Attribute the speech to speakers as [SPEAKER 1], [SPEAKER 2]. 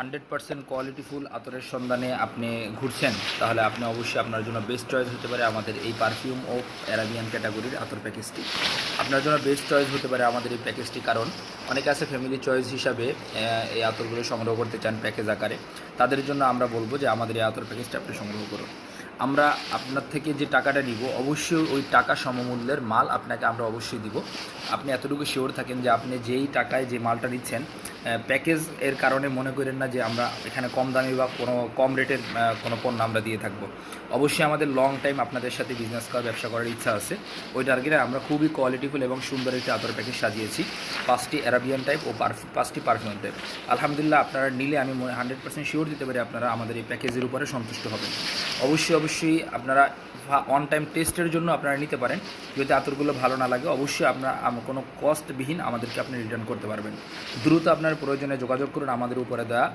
[SPEAKER 1] 100% কোয়ালিটিফুল আতরের সন্ধানে আপনি ঘুরছেন, তাহলে আপনি অবশ্যই আপনার জন্য বেস্ট চয়েস হতে পারে আমাদের এই পারফিউম ও অ্যারাবিয়ান ক্যাটাগরির আতর প্যাকেজটি। আপনার জন্য বেস্ট চয়েস হতে পারে আমাদের এই প্যাকেজটি, কারণ অনেকে আছে ফ্যামিলি চয়েস হিসাবে এই আতরগুলো সংগ্রহ করতে চান প্যাকেজ আকারে। তাদের জন্য আমরা বলবো যে আমাদের এই আতর প্যাকেজটা আপনি সংগ্রহ করুন। আমরা আপনার থেকে যে টাকাটা নিব অবশ্যই ওই টাকা সমমূল্যের মাল আপনাকে আমরা অবশ্যই দিব। আপনি এতটুকু শিওর থাকেন যে আপনি যেই টাকায় যে মালটা নিচ্ছেন, প্যাকেজ এর কারণে মনে করেন না যে আমরা এখানে কম দামি বা কোনো কম রেটের কোনো পণ্য আমরা দিয়ে থাকবো। অবশ্যই আমাদের লং টাইম আপনাদের সাথে বিজনেস করার, ব্যবসা করার ইচ্ছা আছে। ওই টার্গেটে আমরা খুবই কোয়ালিটিফুল এবং সুন্দর একটি আতর প্যাকেজ সাজিয়েছি, 5টি অ্যারাবিয়ান টাইপ ও 5টি পারফিউম টাইপ। আলহামদুলিল্লাহ, আপনারা নিলে আমি 100% শিওর দিতে পারি আপনারা আমাদের এই প্যাকেজের উপরে সন্তুষ্ট হবেন। অবশ্যই আপনারা অন টাইম টেস্টের জন্য আপনারা নিতে পারেন। যদি আতরগুলো ভালো না লাগে অবশ্যই আপনার কোনো কস্টবিহীন আমাদেরকে আপনি রিটার্ন করতে পারবেন। দ্রুত আপনার প্রয়োজনে যোগাযোগ করুন আমাদের উপরে দেওয়া